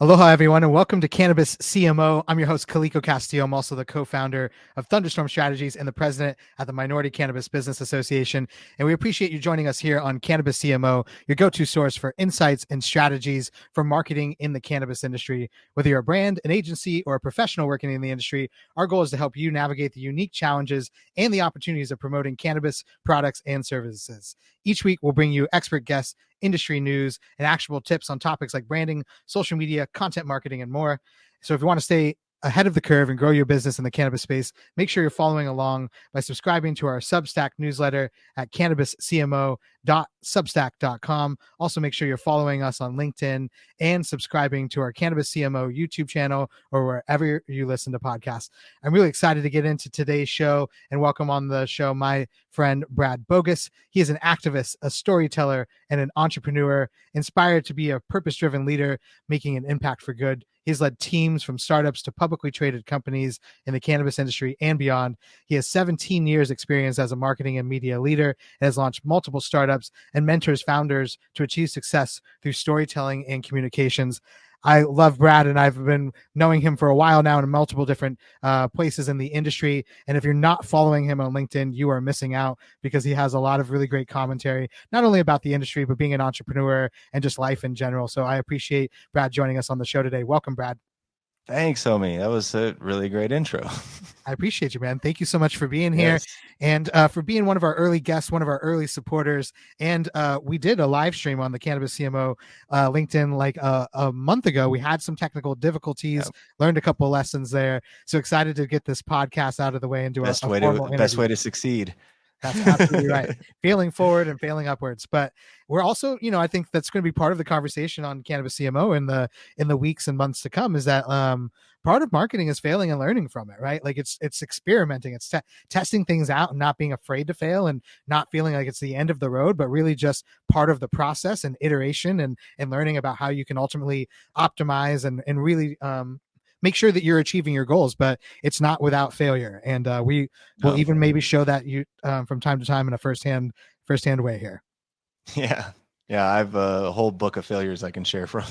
Aloha, everyone, and welcome to Cannabis CMO. I'm your host, Kaliko Castillo. I'm also the co-founder of Thunderstorm Strategies and the president at the Minority Cannabis Business Association. And we appreciate you joining us here on Cannabis CMO, your go-to source for insights and strategies for marketing in the cannabis industry. Whether you're a brand, an agency, or a professional working in the industry, our goal is to help you navigate the unique challenges and the opportunities of promoting cannabis products and services. Each week, we'll bring you expert guests, industry news, and actionable tips on topics like branding, social media, content marketing, and more. So if you want to stay ahead of the curve and grow your business in the cannabis space, make sure you're following along by subscribing to our Substack newsletter at CannabisCMO.substack.com. Also, make sure you're following us on LinkedIn and subscribing to our Cannabis CMO YouTube channel or wherever you listen to podcasts. I'm really excited to get into today's show and welcome on the show my friend Brad Bogus. He is an activist, a storyteller, and an entrepreneur, inspired to be a purpose-driven leader, making an impact for good. He's led teams from startups to publicly traded companies in the cannabis industry and beyond. He has 17 years experience as a marketing and media leader and has launched multiple startups and mentors founders to achieve success through storytelling and communications. I love Brad, and I've been knowing him for a while now in multiple different places in the industry. And if you're not following him on LinkedIn, you are missing out because he has a lot of really great commentary, not only about the industry, but being an entrepreneur and just life in general. So I appreciate Brad joining us on the show today. Welcome, Brad. Thanks, homie. That was a really great intro. I appreciate you, man. Thank you so much for being here Yes. and for being one of our early guests, one of our early supporters. And we did a live stream on the Cannabis CMO LinkedIn like a month ago. We had some technical difficulties, learned a couple of lessons there. So excited to get this podcast out of the way and do a formal interview. Best way to succeed. That's absolutely right. Failing forward and failing upwards. But we're also, I think that's going to be part of the conversation on Cannabis CMO in the weeks and months to come is that part of marketing is failing and learning from it, right? Like it's experimenting, it's testing things out and not being afraid to fail and not feeling like it's the end of the road, but really just part of the process and iteration and learning about how you can ultimately optimize and really make sure that you're achieving your goals, but it's not without failure. And we will even maybe show that you from time to time in a firsthand way here. Yeah. Yeah, I have a whole book of failures I can share from.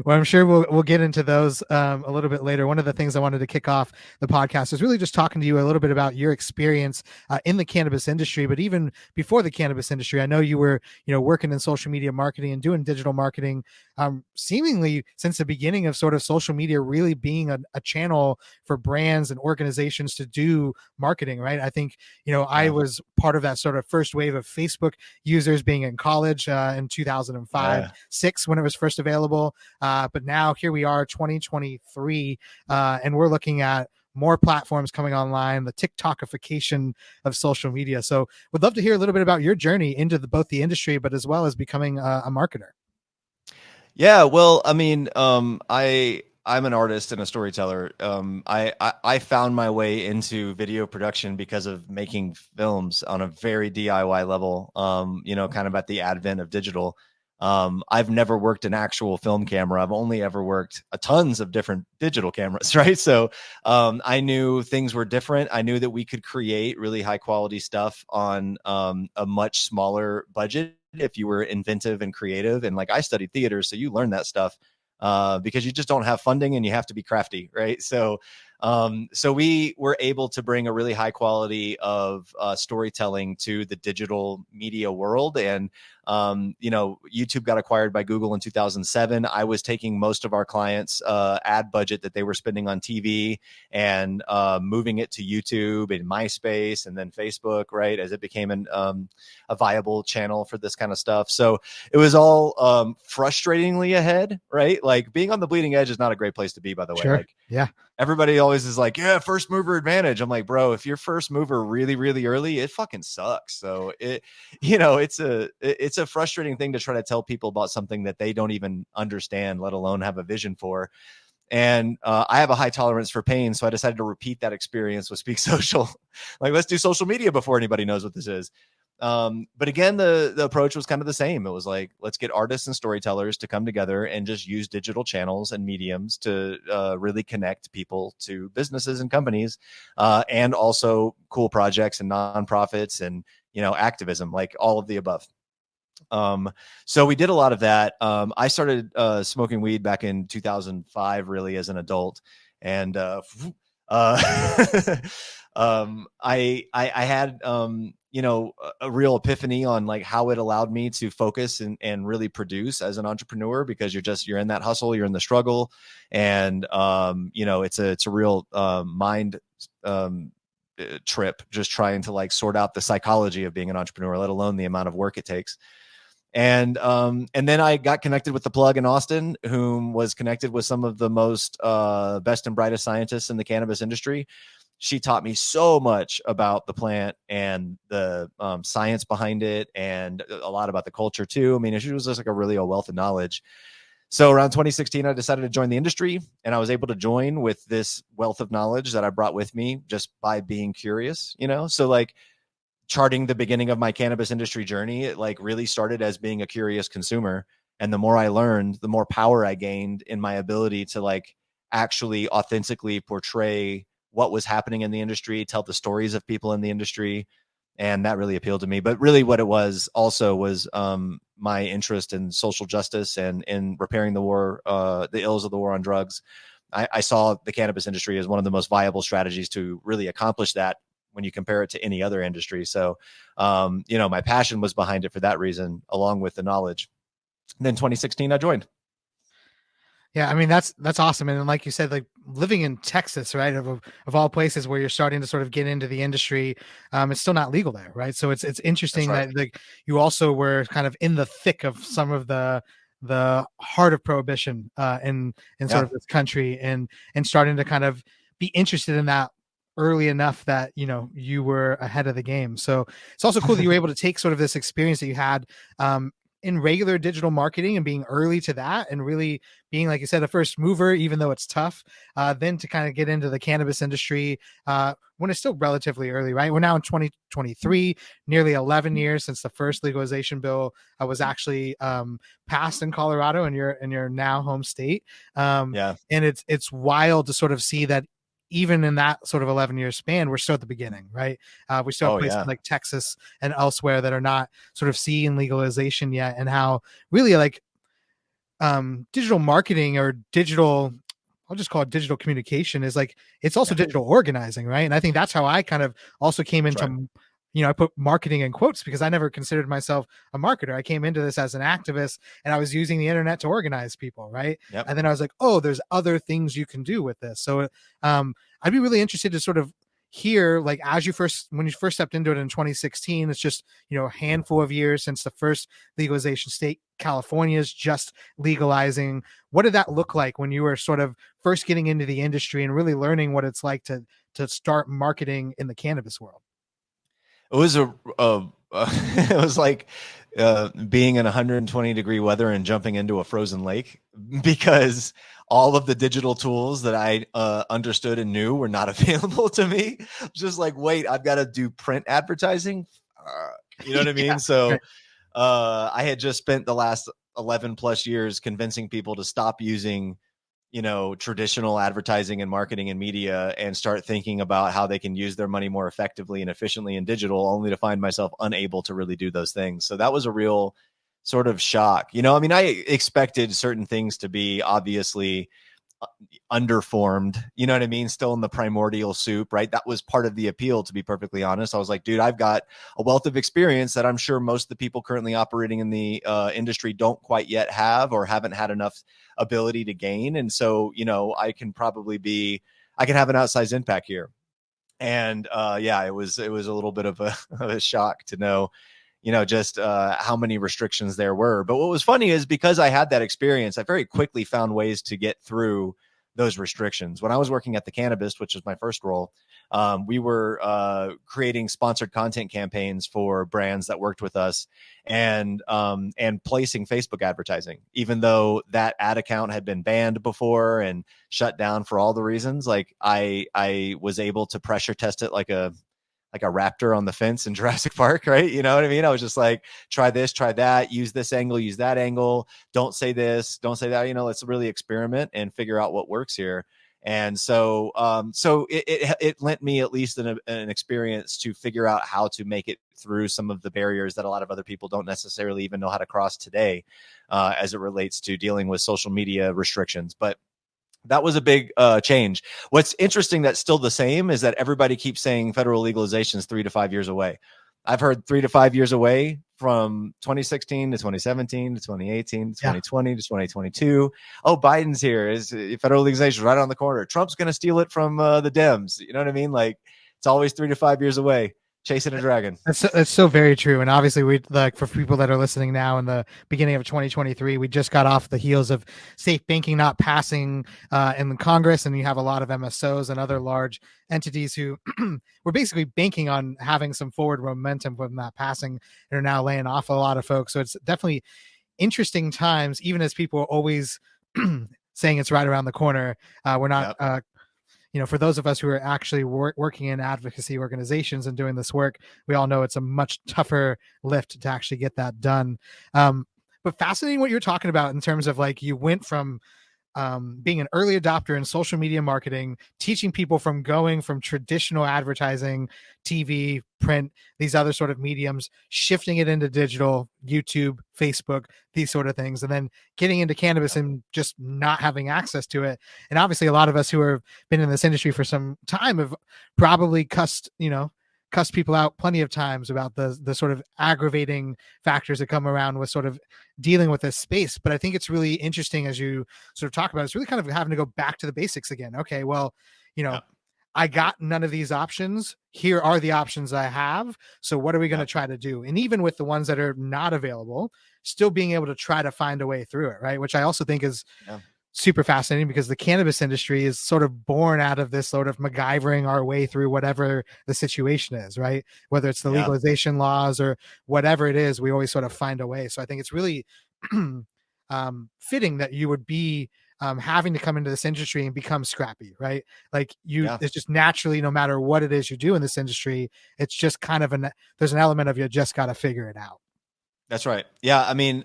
Well, I'm sure we'll get into those a little bit later. One of the things I wanted to kick off the podcast is really just talking to you a little bit about your experience in the cannabis industry, but even before the cannabis industry. I know you were, working in social media marketing and doing digital marketing, seemingly since the beginning of sort of social media really being a channel for brands and organizations to do marketing, right? I think, I was part of that sort of first wave of Facebook users being in college in 2005, 6 when it was first available. But now here we are, 2023, and we're looking at more platforms coming online, the TikTokification of social media. So would love to hear a little bit about your journey into both the industry, but as well as becoming a marketer. Yeah, well, I mean, I'm an artist and a storyteller. I found my way into video production because of making films on a very DIY level, kind of at the advent of digital. I've never worked an actual film camera. I've only ever worked tons of different digital cameras, right? So I knew things were different. I knew that we could create really high quality stuff on a much smaller budget if you were inventive and creative. And like I studied theater, so you learn that stuff because you just don't have funding and you have to be crafty, right? So we were able to bring a really high quality of storytelling to the digital media world. And, YouTube got acquired by Google in 2007. I was taking most of our clients' ad budget that they were spending on TV and moving it to YouTube and MySpace and then Facebook, right? As it became a viable channel for this kind of stuff. So it was all frustratingly ahead, right? Like being on the bleeding edge is not a great place to be, by the way. Sure. Like, yeah. Everybody always is like, yeah, first mover advantage. I'm like, bro, if you're first mover really, really early, it fucking sucks. So it's a frustrating thing to try to tell people about something that they don't even understand, let alone have a vision for. And I have a high tolerance for pain. So I decided to repeat that experience with Speak Social. Like, let's do social media before anybody knows what this is. But again, the approach was kind of the same. It was like, let's get artists and storytellers to come together and just use digital channels and mediums to really connect people to businesses and companies, and also cool projects and nonprofits and, activism, like all of the above. So we did a lot of that. I started smoking weed back in 2005, really as an adult, and I had a real epiphany on like how it allowed me to focus and really produce as an entrepreneur, because you're in that hustle, you're in the struggle, and it's a real mind trip just trying to like sort out the psychology of being an entrepreneur, let alone the amount of work it takes. And then I got connected with the plug in Austin, whom was connected with some of the most best and brightest scientists in the cannabis industry. She taught me so much about the plant and the science behind it, and a lot about the culture too. I mean, she was just like a wealth of knowledge. So around 2016, I decided to join the industry, and I was able to join with this wealth of knowledge that I brought with me just by being curious, So like, charting the beginning of my cannabis industry journey, it like really started as being a curious consumer. And the more I learned, the more power I gained in my ability to like actually authentically portray what was happening in the industry, tell the stories of people in the industry. And that really appealed to me. But really what it was also was my interest in social justice and in repairing the war, the ills of the war on drugs. I saw the cannabis industry as one of the most viable strategies to really accomplish that when you compare it to any other industry. So, my passion was behind it for that reason, along with the knowledge. And then 2016, I joined. Yeah, I mean that's awesome, and like you said, like living in Texas, right, of all places where you're starting to sort of get into the industry, it's still not legal there, right? So it's interesting right. that like you also were kind of in the thick of some of the heart of prohibition in sort of this country, and starting to kind of be interested in that early enough that you were ahead of the game. So it's also cool that you were able to take sort of this experience that you had in regular digital marketing and being early to that, and really being, like you said, a first mover, even though it's tough, then to kind of get into the cannabis industry when it's still relatively early, right? We're now in 2023, nearly 11 years since the first legalization bill was actually passed in Colorado, and your now home state. And it's wild to sort of see that even in that sort of 11-year span, we're still at the beginning, right? We still have places like Texas and elsewhere that are not sort of seeing legalization yet, and how really like digital marketing or digital, I'll just call it digital communication, is like, it's also digital organizing, right? And I think that's how I kind of also came into, I put marketing in quotes because I never considered myself a marketer. I came into this as an activist, and I was using the internet to organize people, right? And then I was like, oh, there's other things you can do with this. So I'd be really interested to sort of hear, like, when you first stepped into it in 2016, it's just, a handful of years since the first legalization state. California is just legalizing. What did that look like when you were sort of first getting into the industry and really learning what it's like to start marketing in the cannabis world? It was it was like being in 120-degree weather and jumping into a frozen lake, because all of the digital tools that I understood and knew were not available to me. Just like, wait, I've got to do print advertising. You know what I mean? So I had just spent the last 11 plus years convincing people to stop using traditional advertising and marketing and media, and start thinking about how they can use their money more effectively and efficiently in digital, only to find myself unable to really do those things. So that was a real sort of shock. I mean, I expected certain things to be obviously underformed, you know what I mean? Still in the primordial soup, right? That was part of the appeal, to be perfectly honest. I was like, dude, I've got a wealth of experience that I'm sure most of the people currently operating in the industry don't quite yet have, or haven't had enough ability to gain. And so, I can have an outsized impact here. And it was a little bit of a shock to know, just how many restrictions there were. But what was funny is, because I had that experience, I very quickly found ways to get through those restrictions. When I was working at the Cannabist, which was my first role, we were creating sponsored content campaigns for brands that worked with us, and placing Facebook advertising, even though that ad account had been banned before and shut down for all the reasons. Like I was able to pressure test it like a raptor on the fence in Jurassic Park, right? You know what I mean? I was just like, try this, try that, use this angle, use that angle. Don't say this, don't say that. Let's really experiment and figure out what works here. And so, it lent me at least an experience to figure out how to make it through some of the barriers that a lot of other people don't necessarily even know how to cross today, as it relates to dealing with social media restrictions. But that was a big change. What's interesting that's still the same is that everybody keeps saying federal legalization is 3 to 5 years away. I've heard 3 to 5 years away from 2016 to 2017 to 2018 to 2020 to 2022. Oh, Biden's here. Is federal legalization right on the corner? Trump's going to steal it from the Dems. You know what I mean? Like, it's always 3 to 5 years away. Chasing a dragon. That's so very true. And obviously, we like, for people that are listening now in the beginning of 2023, we just got off the heels of safe banking not passing in the Congress, and you have a lot of MSOs and other large entities who were basically banking on having some forward momentum from that passing and are now laying off a lot of folks. So it's definitely interesting times, even as people are always saying it's right around the corner. We're not. Yep. For those of us who are actually working in advocacy organizations and doing this work, we all know it's a much tougher lift to actually get that done. But fascinating what you're talking about in terms of like, you went from being an early adopter in social media marketing, teaching people from going from traditional advertising, TV, print, these other sort of mediums, shifting it into digital, YouTube, Facebook, these sort of things, and then getting into cannabis and just not having access to it. And obviously a lot of us who have been in this industry for some time have probably cussed people out plenty of times about the sort of aggravating factors that come around with sort of dealing with this space. But I think it's really interesting, as you sort of talk about, it's really kind of having to go back to the basics again. Okay, well, I got none of these options. Here are the options I have. So what are we going to try to do? And even with the ones that are not available, still being able to try to find a way through it, right? Which I also think is super fascinating, because the cannabis industry is sort of born out of this sort of MacGyvering our way through whatever the situation is, right? Whether it's the legalization laws or whatever it is, we always sort of find a way. So I think it's really fitting that you would be having to come into this industry and become scrappy, right? Like it's just naturally, no matter what it is you do in this industry, it's just kind of there's an element of you just got to figure it out. That's right. Yeah. I mean,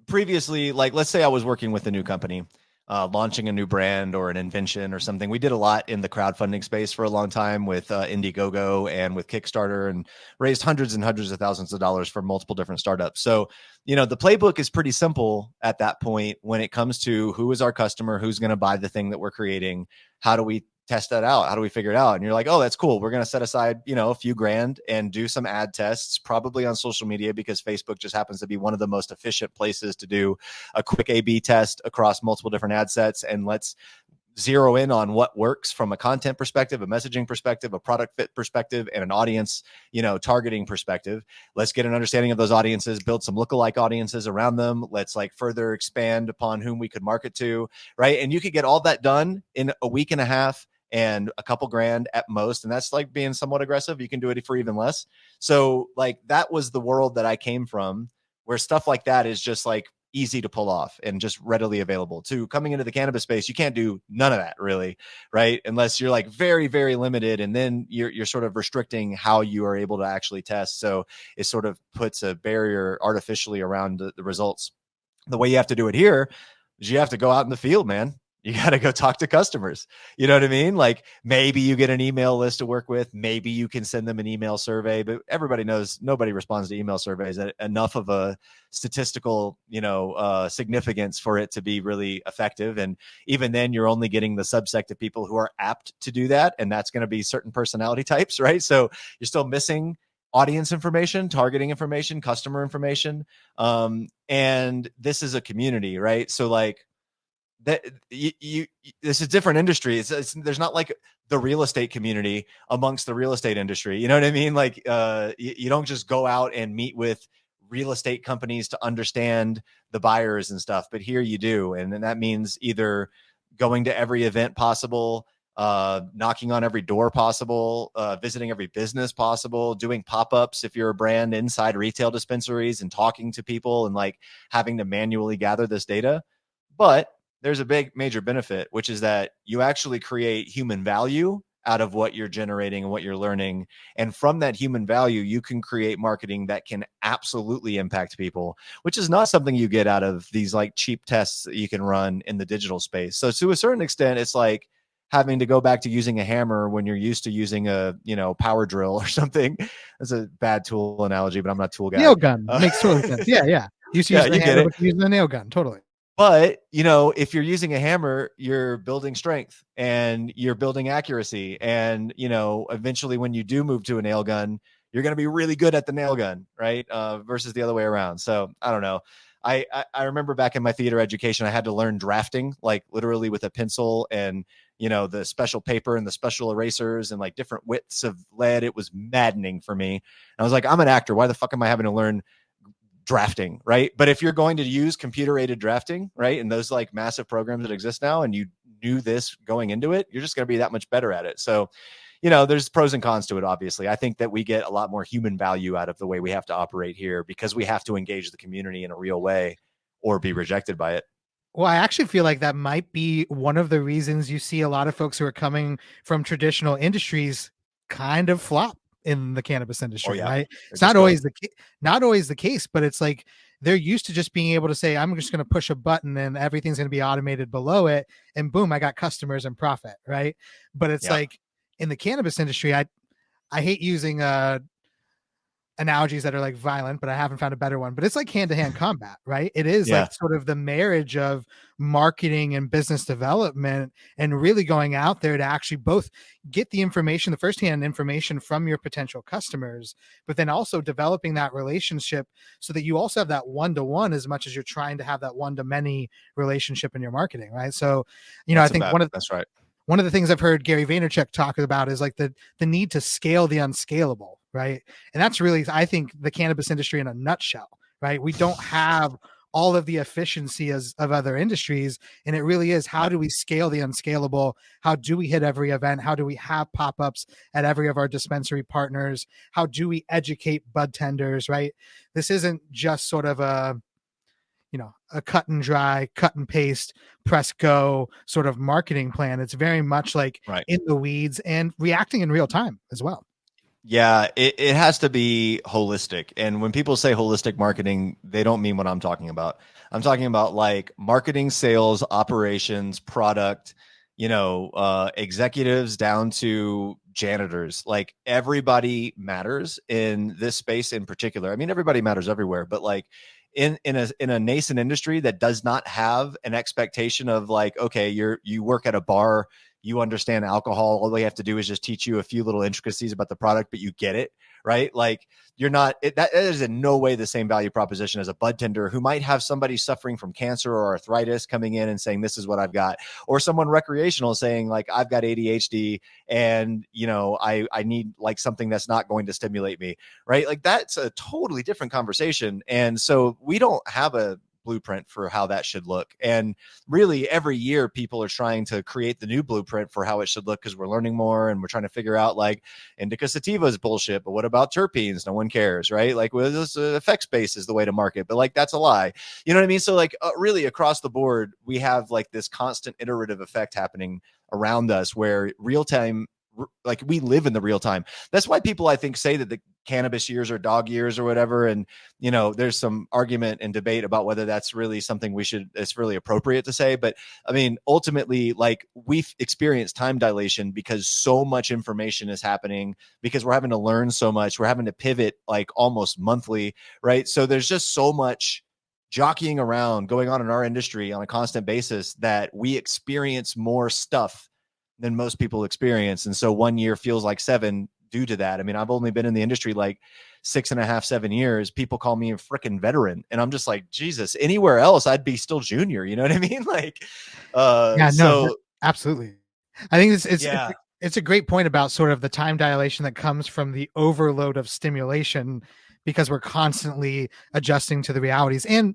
previously, like, let's say I was working with a new company, launching a new brand or an invention or something. We did a lot in the crowdfunding space for a long time with Indiegogo and with Kickstarter, and raised hundreds and hundreds of thousands of dollars for multiple different startups. So, the playbook is pretty simple at that point when it comes to who is our customer, who's going to buy the thing that we're creating, how do we test that out? How do we figure it out? And you're like, oh, that's cool. We're going to set aside, a few grand and do some ad tests, probably on social media, because Facebook just happens to be one of the most efficient places to do a quick A/B test across multiple different ad sets. And let's zero in on what works from a content perspective, a messaging perspective, a product fit perspective, and an audience, targeting perspective. Let's get an understanding of those audiences, build some lookalike audiences around them. Let's further expand upon whom we could market to, right? And you could get all that done in a week and a half and a couple grand at most. And that's being somewhat aggressive. You can do it for even less. So that was the world that I came from, where stuff like that is just easy to pull off and just readily available. To coming into the cannabis space, you can't do none of that really, right? Unless you're very, very limited, and then you're sort of restricting how you are able to actually test. So it sort of puts a barrier artificially around the results. The way you have to do it here is you have to go out in the field, man. You got to go talk to customers. You know what I mean? Maybe you get an email list to work with. Maybe you can send them an email survey, but everybody knows nobody responds to email surveys at enough of a statistical, significance for it to be really effective. And even then, you're only getting the subsect of people who are apt to do that. And that's going to be certain personality types, right? So you're still missing audience information, targeting information, customer information. And this is a community, right? So that this is different industry. There's not the real estate community amongst the real estate industry. You know what I mean? You don't just go out and meet with real estate companies to understand the buyers and stuff, but here you do. And then that means either going to every event possible, knocking on every door possible, visiting every business possible, doing pop-ups if you're a brand inside retail dispensaries, and talking to people and having to manually gather this data. But there's a big major benefit, which is that you actually create human value out of what you're generating and what you're learning. And from that human value, you can create marketing that can absolutely impact people, which is not something you get out of these cheap tests that you can run in the digital space. So to a certain extent, it's having to go back to using a hammer when you're used to using a, power drill or something. That's a bad tool analogy, but I'm not a tool guy. Nail gun makes total sense. Yeah. You used to use the you get hammer, it. but you use the nail gun. Totally. But, if you're using a hammer, you're building strength and you're building accuracy. And, eventually when you do move to a nail gun, you're going to be really good at the nail gun, right? Versus the other way around. So I don't know. I remember back in my theater education, I had to learn drafting, like literally with a pencil and, the special paper and the special erasers and like different widths of lead. It was maddening for me. And I was like, I'm an actor. Why the fuck am I having to learn drafting, right? But if you're going to use computer aided drafting, right, and those like massive programs that exist now, and you knew this going into it, you're just going to be that much better at it. So, there's pros and cons to it. Obviously, I think that we get a lot more human value out of the way we have to operate here because we have to engage the community in a real way or be rejected by it. Well, I actually feel like that might be one of the reasons you see a lot of folks who are coming from traditional industries kind of flop in the cannabis industry, right? It's not always the case, but it's like they're used to just being able to say, I'm just going to push a button and everything's going to be automated below it. And boom, I got customers and profit, right? But it's like in the cannabis industry, I hate using analogies that are like violent, but I haven't found a better one, but it's like hand-to-hand combat, right? It is like sort of the marriage of marketing and business development and really going out there to actually both get the information, the firsthand information from your potential customers, but then also developing that relationship so that you also have that one-to-one as much as you're trying to have that one-to-many relationship in your marketing, right? So, I think that's right. One of the things I've heard Gary Vaynerchuk talk about is like the need to scale the unscalable, right? And that's really, I think, the cannabis industry in a nutshell, right? We don't have all of the efficiency of other industries. And it really is, how do we scale the unscalable? How do we hit every event? How do we have pop-ups at every of our dispensary partners? How do we educate bud tenders, right? This isn't just sort of a cut and dry, cut and paste, press go sort of marketing plan. It's very much like in the weeds and reacting in real time as well. Yeah, it has to be holistic. And when people say holistic marketing, they don't mean what I'm talking about. I'm talking about like marketing, sales, operations, product, executives down to janitors. Like everybody matters in this space in particular. I mean, everybody matters everywhere, but like in a nascent industry that does not have an expectation of like, okay, you work at a bar, you understand alcohol, all they have to do is just teach you a few little intricacies about the product, but you get it, right? Like you're not, that is in no way the same value proposition as a bud tender who might have somebody suffering from cancer or arthritis coming in and saying, this is what I've got, or someone recreational saying like, I've got ADHD and, I need like something that's not going to stimulate me, right? Like that's a totally different conversation. And so we don't have a blueprint for how that should look. And really every year people are trying to create the new blueprint for how it should look because we're learning more and we're trying to figure out like indica sativa is bullshit, but what about terpenes? No one cares, right? Like well, this effects base is the way to market, but like that's a lie. You know what I mean? So like really across the board, we have like this constant iterative effect happening around us where real time, like we live in the real time. That's why people I think say that the cannabis years are dog years or whatever. And, there's some argument and debate about whether that's really something it's really appropriate to say. But I mean, ultimately, like we've experienced time dilation because so much information is happening because we're having to learn so much. We're having to pivot like almost monthly, right? So there's just so much jockeying around going on in our industry on a constant basis that we experience more stuff than most people experience. And so 1 year feels like 7 due to that. I mean, I've only been in the industry like 6.5, 7 years. People call me a freaking veteran. And I'm just like, Jesus, anywhere else, I'd be still junior. You know what I mean? Like, absolutely. I think it's a great point about sort of the time dilation that comes from the overload of stimulation because we're constantly adjusting to the realities. And,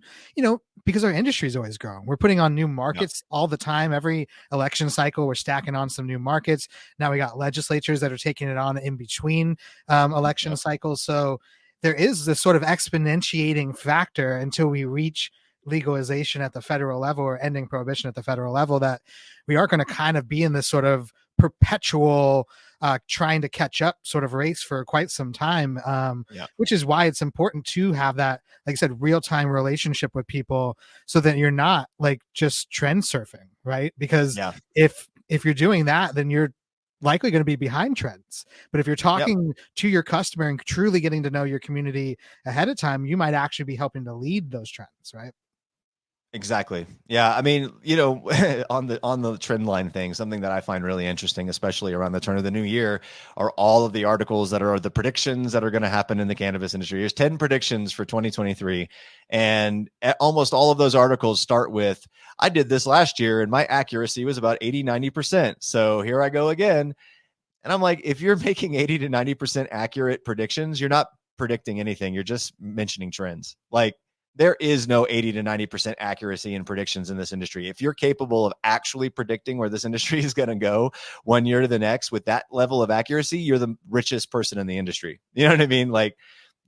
because our industry is always growing, we're putting on new markets all the time. Every election cycle, we're stacking on some new markets. Now we got legislatures that are taking it on in between election cycles. So there is this sort of exponentiating factor until we reach legalization at the federal level or ending prohibition at the federal level that we are going to kind of be in this sort of perpetual trying to catch up sort of race for quite some time, which is why it's important to have that, like I said, real-time relationship with people so that you're not like just trend surfing, right? Because if if you're doing that, then you're likely going to be behind trends. But if you're talking to your customer and truly getting to know your community ahead of time, you might actually be helping to lead those trends, right? Exactly. Yeah. I mean, on the trend line thing, something that I find really interesting, especially around the turn of the new year, are all of the articles that are the predictions that are going to happen in the cannabis industry. There's 10 predictions for 2023. And almost all of those articles start with, I did this last year and my accuracy was about 80, 90%. So here I go again. And I'm like, if you're making 80 to 90% accurate predictions, you're not predicting anything. You're just mentioning trends. Like, there is no 80 to 90% accuracy in predictions in this industry. If you're capable of actually predicting where this industry is going to go 1 year to the next with that level of accuracy, you're the richest person in the industry. You know what I mean? Like,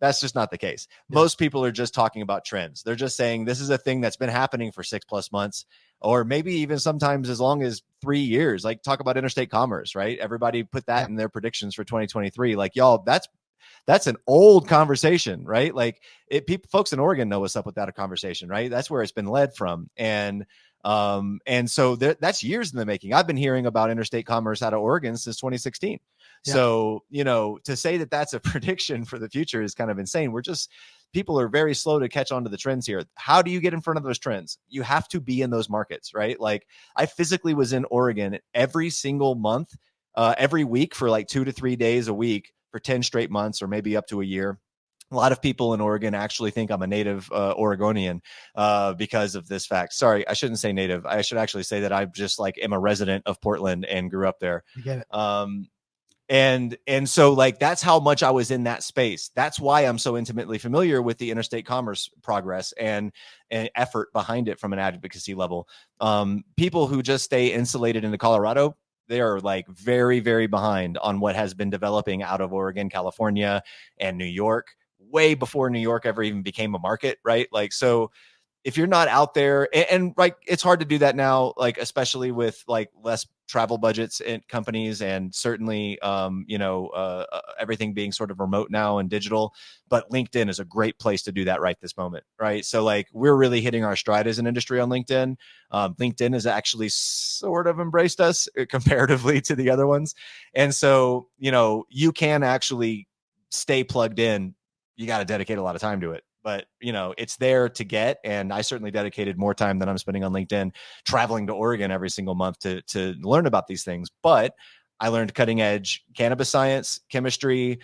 that's just not the case. Yeah. Most people are just talking about trends. They're just saying this is a thing that's been happening for 6+ months, or maybe even sometimes as long as 3 years. Like, talk about interstate commerce, right? Everybody put that in their predictions for 2023. Like, y'all, that's an old conversation, right? Like, folks in Oregon know what's up with that conversation, right? That's where it's been led from. And so that's years in the making. I've been hearing about interstate commerce out of Oregon since 2016. Yeah. So, to say that that's a prediction for the future is kind of insane. People are very slow to catch on to the trends here. How do you get in front of those trends? You have to be in those markets, right? Like, I physically was in Oregon every single month, every week for like 2 to 3 days a week for 10 straight months, or maybe up to a year. A lot of people in Oregon actually think I'm a native Oregonian because of this fact. Sorry, I shouldn't say native. I should actually say that I just am a resident of Portland and grew up there. You get it. And so, like, that's how much I was in that space. That's why I'm so intimately familiar with the interstate commerce progress and effort behind it from an advocacy level. People who just stay insulated into Colorado, they are like very, very behind on what has been developing out of Oregon, California, and New York, way before New York ever even became a market, right? Like, so if you're not out there, and like, it's hard to do that now, like, especially with like less travel budgets in companies, and certainly, everything being sort of remote now and digital. But LinkedIn is a great place to do that right this moment, right? So, like, we're really hitting our stride as an industry on LinkedIn. LinkedIn has actually sort of embraced us comparatively to the other ones, and so you can actually stay plugged in. You got to dedicate a lot of time to it. But, it's there to get. And I certainly dedicated more time than I'm spending on LinkedIn traveling to Oregon every single month to learn about these things. But I learned cutting edge cannabis science, chemistry,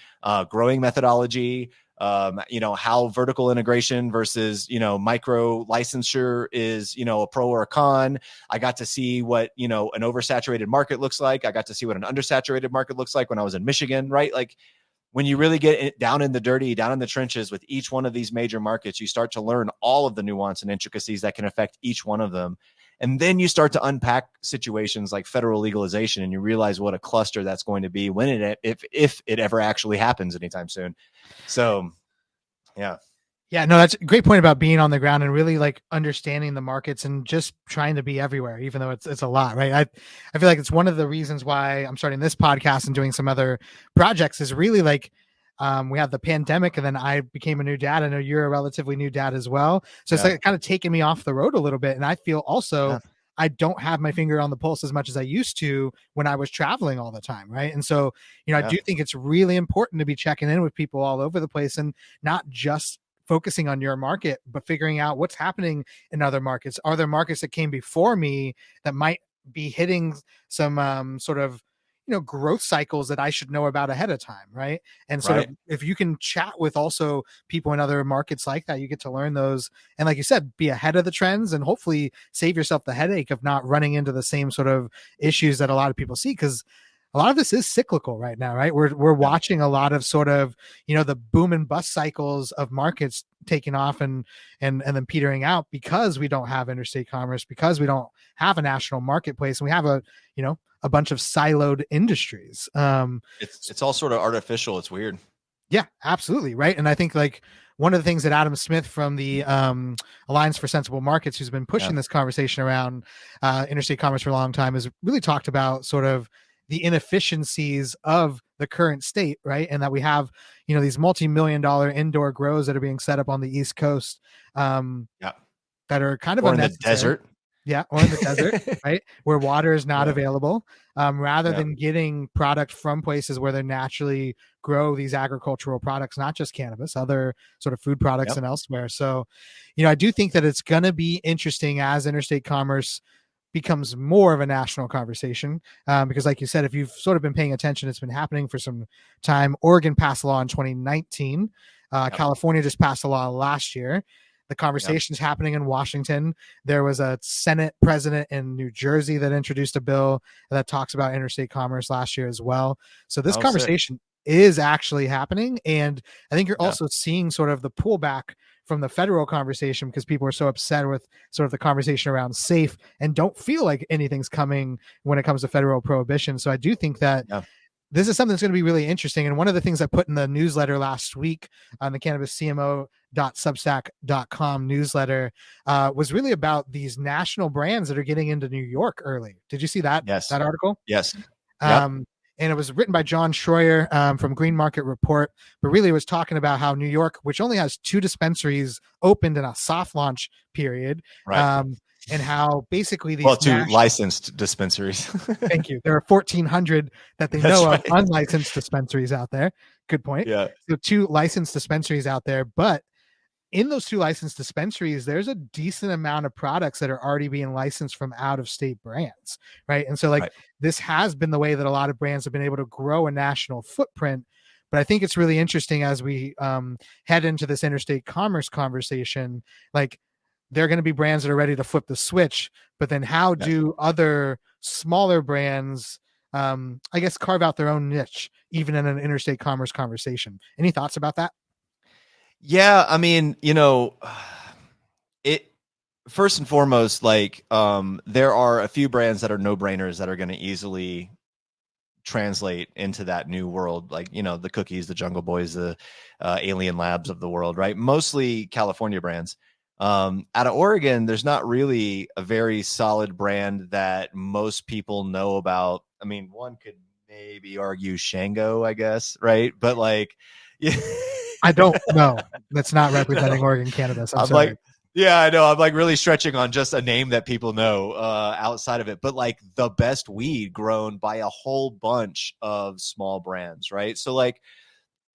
growing methodology, how vertical integration versus, micro licensure is, a pro or a con. I got to see what, an oversaturated market looks like. I got to see what an undersaturated market looks like when I was in Michigan, right? Like, when you really get down in the dirty, down in the trenches with each one of these major markets, you start to learn all of the nuance and intricacies that can affect each one of them. And then you start to unpack situations like federal legalization, and you realize what a cluster that's going to be if it ever actually happens anytime soon. So, yeah. Yeah, no, that's a great point about being on the ground and really like understanding the markets and just trying to be everywhere, even though it's a lot, right? I feel like it's one of the reasons why I'm starting this podcast and doing some other projects is really like, we had the pandemic, and then I became a new dad. I know you're a relatively new dad as well. So it's like kind of taking me off the road a little bit. And I feel also I don't have my finger on the pulse as much as I used to when I was traveling all the time. Right. And so, I do think it's really important to be checking in with people all over the place and not just focusing on your market, but figuring out what's happening in other markets. Are there markets that came before me that might be hitting some sort of growth cycles that I should know about ahead of time, right? And sort of if you can chat with also people in other markets like that, you get to learn those, and like you said, be ahead of the trends and hopefully save yourself the headache of not running into the same sort of issues that a lot of people see, because a lot of this is cyclical right now, right? We're watching a lot of sort of, the boom and bust cycles of markets taking off and then petering out because we don't have interstate commerce, because we don't have a national marketplace, and we have a bunch of siloed industries. It's all sort of artificial. It's weird. Yeah, absolutely. Right. And I think like one of the things that Adam Smith from the Alliance for Sensible Markets, who's been pushing this conversation around interstate commerce for a long time, has really talked about sort of the inefficiencies of the current state, right? And that we have, these multi-million-dollar indoor grows that are being set up on the East Coast that are kind of or in the desert. Yeah, or in the desert, right, where water is not Yeah. available, rather Yeah. than getting product from places where they naturally grow these agricultural products, not just cannabis, other sort of food products Yep. and elsewhere. So, I do think that it's going to be interesting as interstate commerce becomes more of a national conversation, because like you said, if you've sort of been paying attention, it's been happening for some time. Oregon passed a law in 2019. Yep. California just passed a law last year. The Yep. conversation's happening in Washington. There was a Senate president in New Jersey that introduced a bill that talks about interstate commerce last year as well. So this Oh, sick. conversation is actually happening. And I think you're Yeah. also seeing sort of the pullback from the federal conversation because people are so upset with sort of the conversation around safe and don't feel like anything's coming when it comes to federal prohibition. So I do think that Yeah. this is something that's going to be really interesting. And one of the things I put in the newsletter last week on the CannabisCMO.substack.com newsletter was really about these national brands that are getting into New York early. Did you see that Yes. article? Yes. Yep. Um, and it was written by John Schroyer from Green Market Report, but really it was talking about how New York, which only has 2 dispensaries opened in a soft launch period, Right. and how basically Well, these 2 national licensed dispensaries. thank you. There are 1,400 that they That's know of right. unlicensed dispensaries out there. Good point. Yeah. So 2 licensed dispensaries out there, but in those 2 licensed dispensaries, there's a decent amount of products that are already being licensed from out of state brands, right? And so like Right. this has been the way that a lot of brands have been able to grow a national footprint. But I think it's really interesting as we head into this interstate commerce conversation, like there are going to be brands that are ready to flip the switch, but then how Yes. do other smaller brands, I guess, carve out their own niche, even in an interstate commerce conversation? Any thoughts about that? Yeah, I mean, it first and foremost, like, there are a few brands that are no-brainers that are going to easily translate into that new world, like, the Cookies, the Jungle Boys, the Alien Labs of the world, right? Mostly California brands. Out of Oregon, there's not really a very solid brand that most people know about. I mean, one could maybe argue Shango, I guess, right? But like, yeah. I don't know. That's not representing No, Oregon cannabis. I'm I'm sorry. like, yeah, I know. I'm like really stretching on just a name that people know outside of it, but like the best weed grown by a whole bunch of small brands, right? So like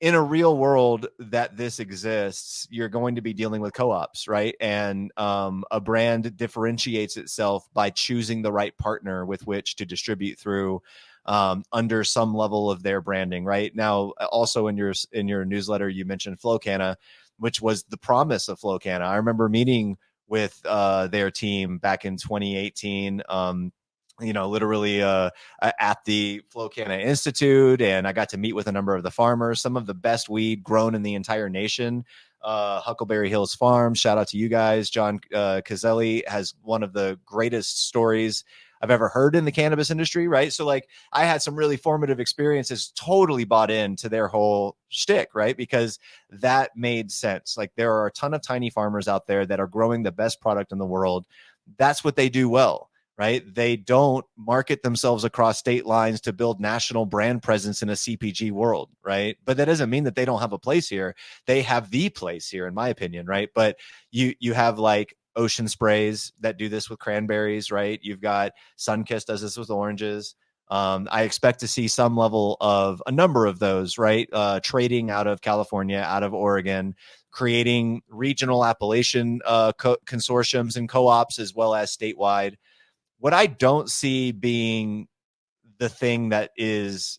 in a real world that this exists, you're going to be dealing with co-ops, right? And a brand differentiates itself by choosing the right partner with which to distribute through under some level of their branding, right? Now, also in your newsletter, you mentioned Flowcanna, which was the promise of Flowcanna. I remember meeting with their team back in 2018. Literally at the Flowcanna Institute, and I got to meet with a number of the farmers, some of the best weed grown in the entire nation. Huckleberry Hills Farm, shout out to you guys. John Cazelli has one of the greatest stories I've ever heard in the cannabis industry, right? So like I had some really formative experiences, totally bought into their whole shtick, right? Because that made sense. Like there are a ton of tiny farmers out there that are growing the best product in the world. That's what they do well, right? They don't market themselves across state lines to build national brand presence in a CPG world, right? But that doesn't mean that they don't have a place here. They have the place here, in my opinion, right? But you have like Ocean Sprays that do this with cranberries, right? You've got Sunkist does this with oranges. I expect to see some level of a number of those, right? Trading out of California, out of Oregon, creating regional appellation consortiums and co-ops as well as statewide. What I don't see being the thing that is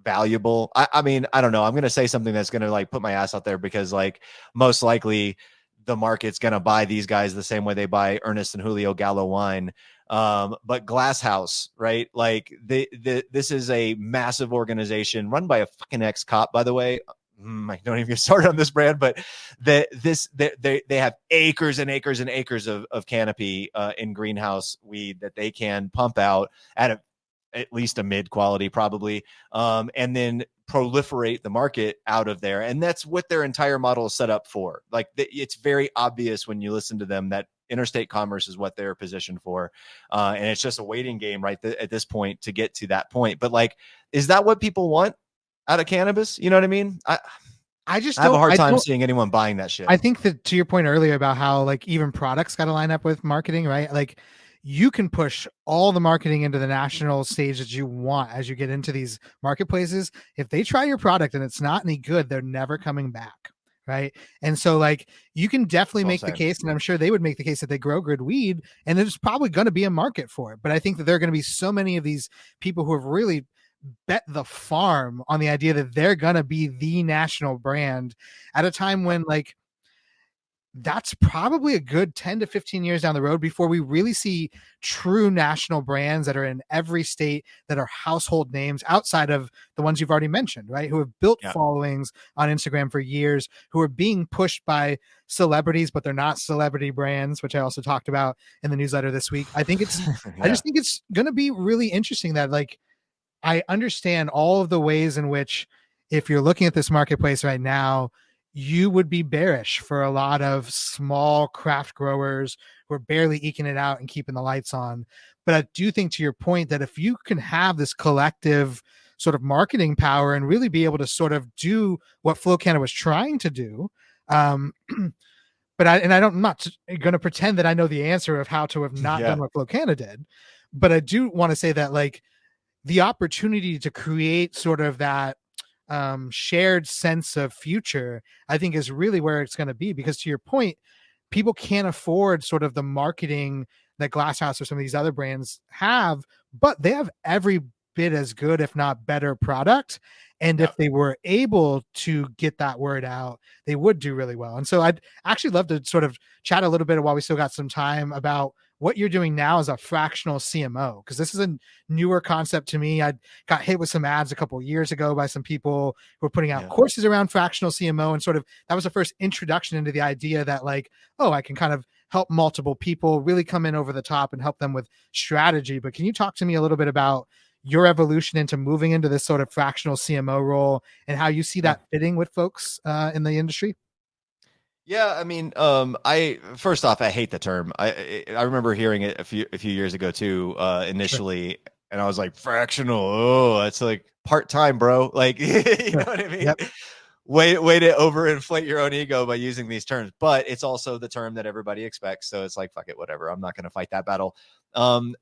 valuable, I mean, I don't know. I'm going to say something that's going to like put my ass out there because like most likely the market's going to buy these guys the same way they buy Ernest and Julio Gallo wine. But Glass House, right? Like this is a massive organization run by a fucking ex-cop, by the way. I don't even get started on this brand, but they have acres and acres and acres of canopy in greenhouse weed that they can pump out at least a mid quality probably, and then proliferate the market out of there. And that's what their entire model is set up for. Like it's very obvious when you listen to them that interstate commerce is what they're positioned for. And it's just a waiting game right at this point to get to that point. But like, is that what people want out of cannabis? You know what I mean? I just I have a don't, hard I time don't, seeing anyone buying that shit. I think that to your point earlier about how like even products got to line up with marketing, right? Like you can push all the marketing into the national stage that you want as you get into these marketplaces. If they try your product and it's not any good, they're never coming back. Right. And so like you can definitely That's all I'm make the saying. case, and I'm sure they would make the case that they grow good weed and there's probably going to be a market for it. But I think that there are going to be so many of these people who have really bet the farm on the idea that they're going to be the national brand at a time when like that's probably a good 10 to 15 years down the road before we really see true national brands that are in every state, that are household names outside of the ones you've already mentioned, right? Who have built Yeah. followings on Instagram for years, who are being pushed by celebrities, but they're not celebrity brands, which I also talked about in the newsletter this week. I Yeah. just think it's going to be really interesting that like, I understand all of the ways in which, if you're looking at this marketplace right now, you would be bearish for a lot of small craft growers who are barely eking it out and keeping the lights on. But I do think, to your point, that if you can have this collective sort of marketing power and really be able to sort of do what Flow Canada was trying to do, um, I'm not going to pretend that I know the answer of how to have not Yeah. done what Flow Canada did, but I do want to say that like the opportunity to create sort of that shared sense of future, I think is really where it's going to be. Because to your point, people can't afford sort of the marketing that Glasshouse or some of these other brands have, but they have every bit as good, if not better, product. And Yeah. if they were able to get that word out, they would do really well. And so I'd actually love to sort of chat a little bit while we still got some time about what you're doing now as a fractional CMO, because this is a newer concept to me. I got hit with some ads a couple of years ago by some people who were putting out Yeah. courses around fractional CMO, and sort of that was the first introduction into the idea that like, oh, I can kind of help multiple people really come in over the top and help them with strategy. But can you talk to me a little bit about your evolution into moving into this sort of fractional CMO role and how you see Yeah. that fitting with folks in the industry? Yeah, I mean, I first off, I hate the term. I remember hearing it a few years ago too, Sure. initially, and I was like, fractional. Oh, it's like part time, bro. Like, you know Sure. what I mean? Yep. Way to overinflate your own ego by using these terms, but it's also the term that everybody expects. So it's like, fuck it, whatever. I'm not going to fight that battle. I've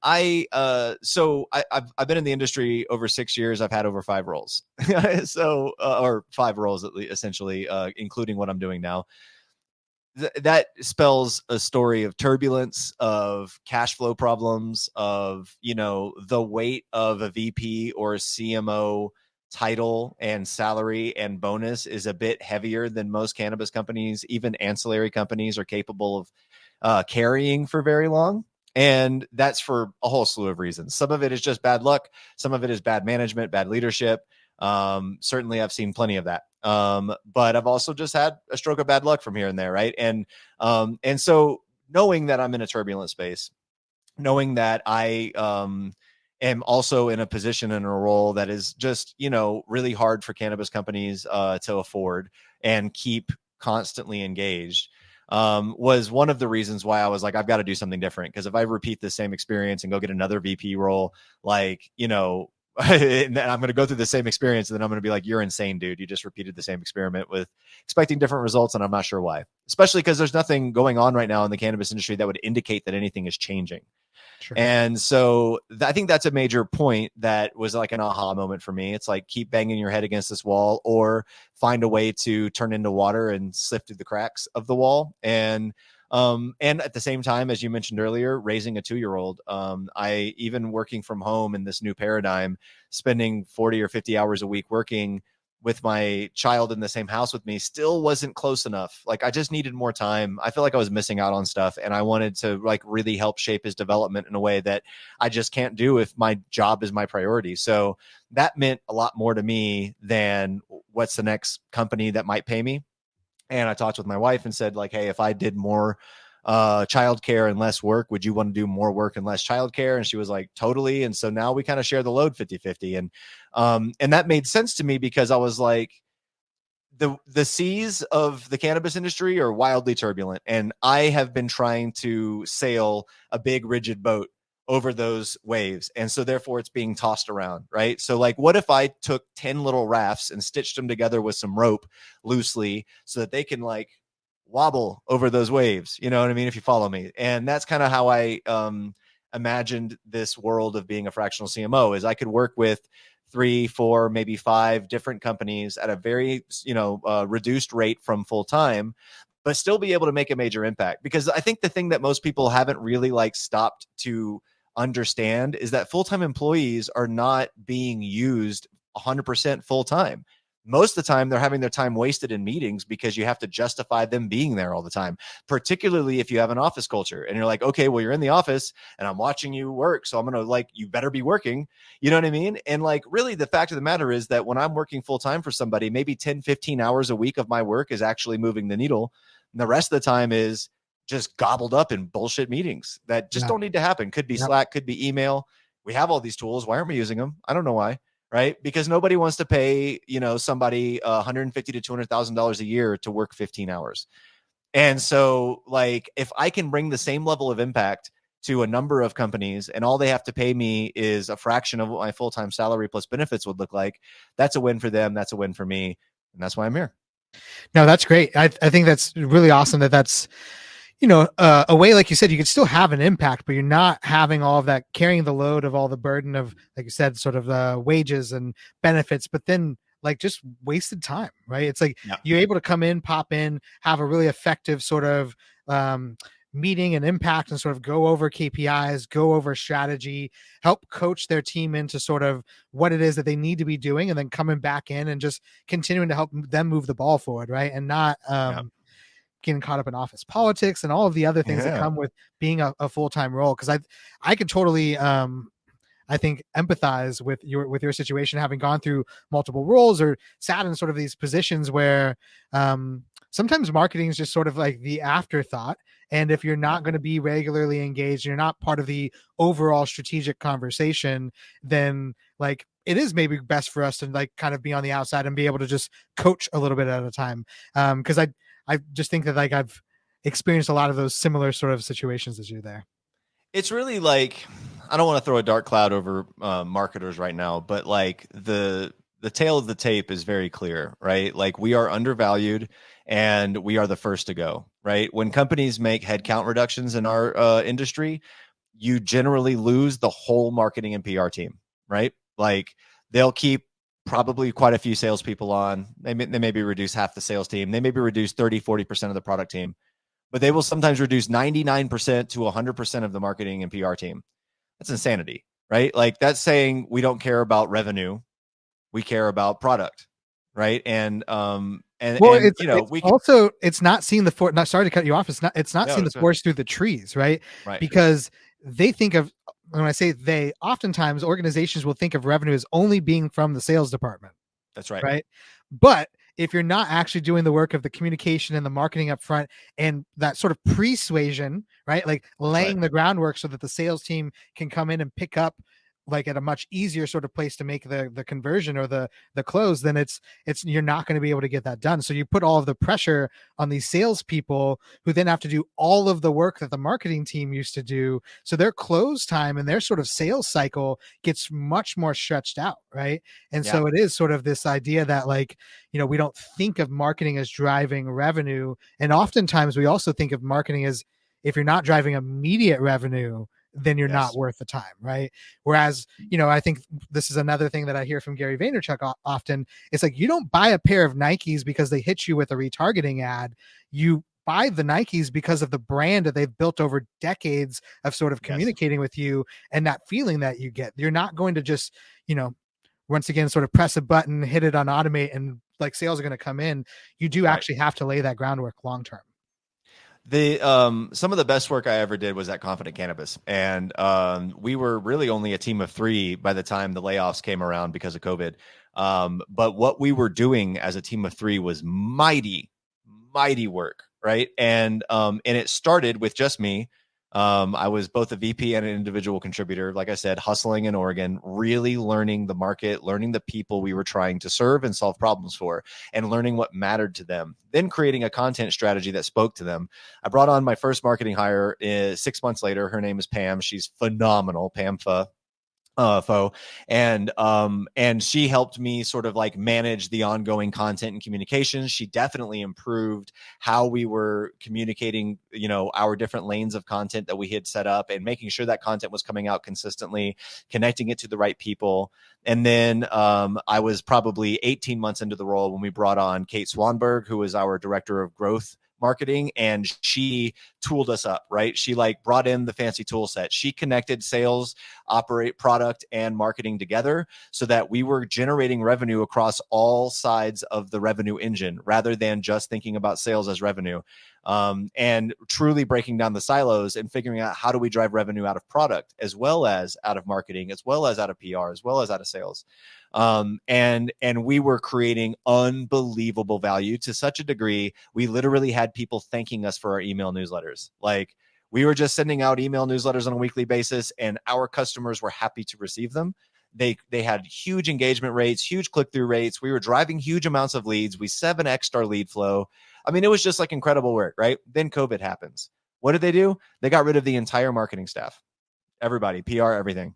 been in the industry over 6 years. I've had over 5 roles, or 5 roles at least, essentially, including what I'm doing now. That spells a story of turbulence, of cash flow problems, of, the weight of a VP or a CMO title and salary and bonus is a bit heavier than most cannabis companies, even ancillary companies, are capable of carrying for very long. And that's for a whole slew of reasons. Some of it is just bad luck. Some of it is bad management, bad leadership. Certainly I've seen plenty of that. But I've also just had a stroke of bad luck from here and there. Right. And so knowing that I'm in a turbulent space, knowing that I, am also in a position and a role that is just, really hard for cannabis companies, to afford and keep constantly engaged, was one of the reasons why I was like, I've got to do something different. Because if I repeat the same experience and go get another VP role, like, and I'm going to go through the same experience, and then I'm going to be like, you're insane, dude. You just repeated the same experiment with expecting different results, and I'm not sure why. Especially because there's nothing going on right now in the cannabis industry that would indicate that anything is changing. Sure. And so I think that's a major point that was like an aha moment for me. It's like, keep banging your head against this wall, or find a way to turn into water and sift through the cracks of the wall. And at the same time, as you mentioned earlier, raising a 2-year-old, I, even working from home in this new paradigm, spending 40 or 50 hours a week working with my child in the same house with me, still wasn't close enough. Like, I just needed more time. I feel like I was missing out on stuff, and I wanted to like really help shape his development in a way that I just can't do if my job is my priority. So that meant a lot more to me than what's the next company that might pay me. And I talked with my wife and said, like, hey, if I did more childcare and less work, would you want to do more work and less childcare? And she was like, totally. And so now we kind of share the load 50-50. And that made sense to me, because I was like, the seas of the cannabis industry are wildly turbulent, and I have been trying to sail a big rigid boat over those waves. And so therefore it's being tossed around, right? So like, what if I took 10 little rafts and stitched them together with some rope loosely so that they can like wobble over those waves? You know what I mean? If you follow me. And that's kind of how I imagined this world of being a fractional CMO, is I could work with 3, 4, maybe 5 different companies at a very, reduced rate from full time, but still be able to make a major impact. Because I think the thing that most people haven't really like stopped to understand is that full-time employees are not being used 100% full-time. Most of the time, they're having their time wasted in meetings because you have to justify them being there all the time, particularly if you have an office culture and you're like, okay, well, you're in the office and I'm watching you work. So I'm going to like, you better be working. You know what I mean? And like, really, the fact of the matter is that when I'm working full-time for somebody, maybe 10, 15 hours a week of my work is actually moving the needle. And the rest of the time is just gobbled up in bullshit meetings that just don't need to happen. Could be Slack, could be email. We have all these tools. Why aren't we using them? I don't know why. Right? Because nobody wants to pay, somebody $150,000 to $200,000 a year to work 15 hours. And so like, if I can bring the same level of impact to a number of companies and all they have to pay me is a fraction of what my full-time salary plus benefits would look like, that's a win for them. That's a win for me. And that's why I'm here. No, that's great. I think that's really awesome that's, a way, like you said, you could still have an impact, but you're not having all of that, carrying the load of all the burden of, like you said, sort of the wages and benefits, but then like just wasted time, right? It's like you're able to come in, pop in, have a really effective sort of meeting and impact and sort of go over KPIs, go over strategy, help coach their team into sort of what it is that they need to be doing, and then coming back in and just continuing to help them move the ball forward, right? And not getting caught up in office politics and all of the other things that come with being a full-time role. Cause I could totally, I think, empathize with your situation, having gone through multiple roles or sat in sort of these positions where sometimes marketing is just sort of like the afterthought. And if you're not going to be regularly engaged, you're not part of the overall strategic conversation, then like it is maybe best for us to like kind of be on the outside and be able to just coach a little bit at a time. Cause I just think that like I've experienced a lot of those similar sort of situations as you there. It's really like, I don't want to throw a dark cloud over marketers right now, but like the tail of the tape is very clear, right? Like we are undervalued and we are the first to go, right? When companies make headcount reductions in our industry, you generally lose the whole marketing and PR team, right? Like they'll keep probably quite a few salespeople on. They maybe reduce half the sales team. They maybe reduce 30, 40% of the product team, but they will sometimes reduce 99% to 100% of the marketing and PR team. That's insanity, right? Like that's saying we don't care about revenue. We care about product, right? And it's not seeing the forest. Not sorry to cut you off. It's not seeing the forest through the trees, right? Right. Because they think of, when I say they, oftentimes organizations will think of revenue as only being from the sales department. That's right. Right. But if you're not actually doing the work of the communication and the marketing up front and that sort of persuasion, right? Like laying the groundwork so that the sales team can come in and pick up like at a much easier sort of place to make the conversion or the close, then it's you're not going to be able to get that done. So you put all of the pressure on these salespeople who then have to do all of the work that the marketing team used to do. So their close time and their sort of sales cycle gets much more stretched out, right? And so it is sort of this idea that like, we don't think of marketing as driving revenue. And oftentimes we also think of marketing as, if you're not driving immediate revenue, then you're not worth the time, right? Whereas, I think this is another thing that I hear from Gary Vaynerchuk often. It's like, you don't buy a pair of Nikes because they hit you with a retargeting ad. You buy the Nikes because of the brand that they've built over decades of sort of communicating with you and that feeling that you get. You're not going to just, once again, sort of press a button, hit it on automate, and like sales are going to come in. You do actually have to lay that groundwork long term. Some of the best work I ever did was at Confident Cannabis, and we were really only a team of 3 by the time the layoffs came around because of COVID. But what we were doing as a team of 3 was mighty work, right? And it started with just me I was both a VP and an individual contributor. Like I said, hustling in Oregon, really learning the market, learning the people we were trying to serve and solve problems for, and learning what mattered to them. Then creating a content strategy that spoke to them. I brought on my first marketing hire 6 months later. Her name is Pam. She's phenomenal, Pam Pho. And she helped me sort of like manage the ongoing content and communications. She definitely improved how we were communicating, our different lanes of content that we had set up, and making sure that content was coming out consistently, connecting it to the right people. And then I was probably 18 months into the role when we brought on Kate Swanberg, who is our director of growth marketing, and she tooled us up, right? She like brought in the fancy tool set. She connected sales, operate, product, and marketing together so that we were generating revenue across all sides of the revenue engine rather than just thinking about sales as revenue. And truly breaking down the silos and figuring out how do we drive revenue out of product as well as out of marketing, as well as out of PR, as well as out of sales. And we were creating unbelievable value to such a degree, we literally had people thanking us for our email newsletters. Like, we were just sending out email newsletters on a weekly basis, and our customers were happy to receive them. They had huge engagement rates, huge click-through rates. We were driving huge amounts of leads. We 7x'd our lead flow. I mean, it was just like incredible work, right? Then COVID happens. What did they do? They got rid of the entire marketing staff, everybody, PR, everything,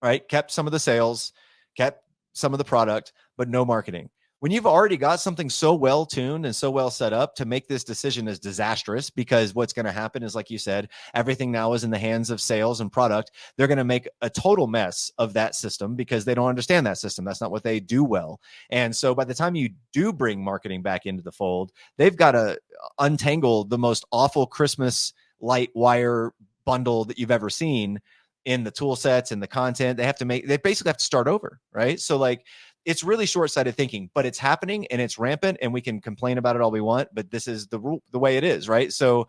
right? Kept some of the sales, kept some of the product, but no marketing. When you've already got something so well tuned and so well set up, to make this decision is disastrous, because what's going to happen is, like you said, everything now is in the hands of sales and product. They're going to make a total mess of that system because they don't understand that system. That's not what they do well. And so by the time you do bring marketing back into the fold, they've got to untangle the most awful Christmas light wire bundle that you've ever seen in the tool sets and the content. They basically have to start over, right? So like, it's really short-sighted thinking, but it's happening and it's rampant, and we can complain about it all we want, but this is the way it is, right? So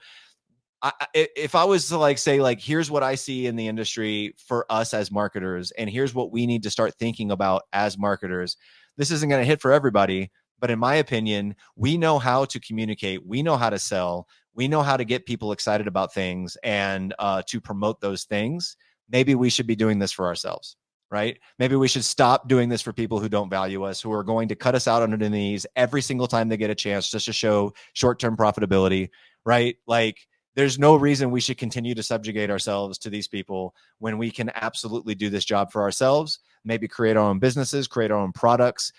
if I was to like say, like, here's what I see in the industry for us as marketers, and here's what we need to start thinking about as marketers, this isn't going to hit for everybody, but in my opinion, we know how to communicate, we know how to sell, we know how to get people excited about things and to promote those things. Maybe we should be doing this for ourselves, right? Maybe we should stop doing this for people who don't value us, who are going to cut us out under the knees every single time they get a chance just to show short-term profitability, right? Like, there's no reason we should continue to subjugate ourselves to these people when we can absolutely do this job for ourselves, maybe create our own businesses, create our own products,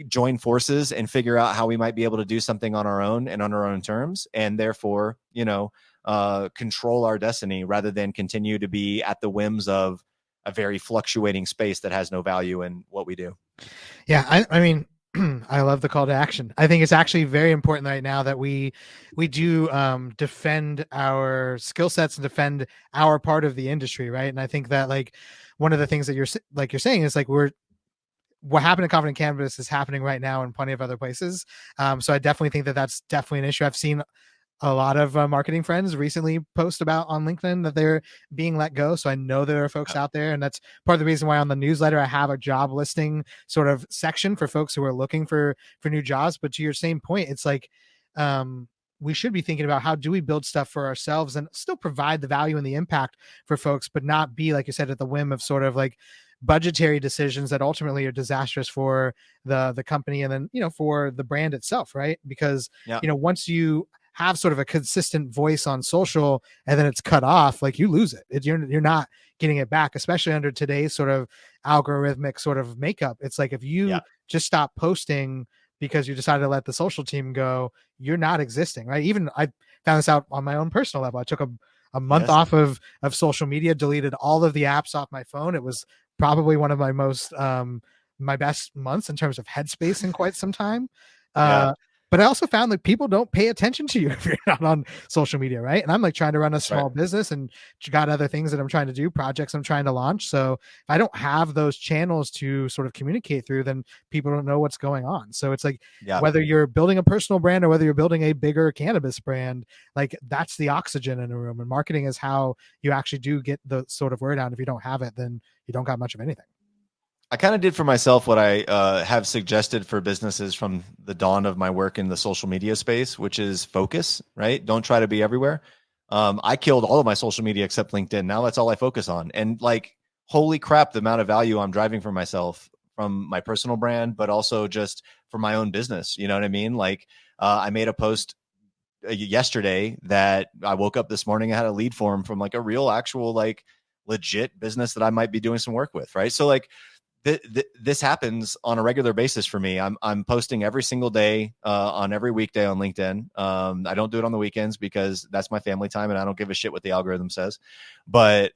join forces and figure out how we might be able to do something on our own and on our own terms. And therefore, control our destiny rather than continue to be at the whims of a very fluctuating space that has no value in what we do. Yeah. I mean, I love the call to action. I think it's actually very important right now that we do defend our skill sets and defend our part of the industry. Right. And I think that like one of the things that you're saying is like, what happened to Confident Cannabis is happening right now in plenty of other places. So I definitely think that that's definitely an issue. I've seen a lot of marketing friends recently post about on LinkedIn that they're being let go. So I know there are folks out there, and that's part of the reason why on the newsletter I have a job listing sort of section for folks who are looking for new jobs. But to your same point, it's like we should be thinking about how do we build stuff for ourselves and still provide the value and the impact for folks, but not be, like you said, at the whim of sort of like budgetary decisions that ultimately are disastrous for the company and then, for the brand itself, right? Because, once you have sort of a consistent voice on social and then it's cut off, like you lose it. You're not getting it back, especially under today's sort of algorithmic sort of makeup. It's like if you just stop posting because you decided to let the social team go, you're not existing, right? Even I found this out on my own personal level. I took a month off of social media, deleted all of the apps off my phone. It was probably one of my most my best months in terms of headspace in quite some time. But I also found that people don't pay attention to you if you're not on social media, right? And I'm like trying to run a small business and got other things that I'm trying to do, projects I'm trying to launch. So if I don't have those channels to sort of communicate through, then people don't know what's going on. So it's like whether you're building a personal brand or whether you're building a bigger cannabis brand, like that's the oxygen in a room. And marketing is how you actually do get the sort of word out. If you don't have it, then you don't got much of anything. I kind of did for myself what I have suggested for businesses from the dawn of my work in the social media space, which is focus, right? Don't try to be everywhere. I killed all of my social media except LinkedIn. Now that's all I focus on. And like, holy crap, the amount of value I'm driving for myself from my personal brand, but also just for my own business. You know what I mean? Like, I made a post yesterday that I woke up this morning, I had a lead form from like a real, actual, like legit business that I might be doing some work with. Right. So like, this happens on a regular basis for me. I'm posting every single day on every weekday on LinkedIn. I don't do it on the weekends because that's my family time, and I don't give a shit what the algorithm says. But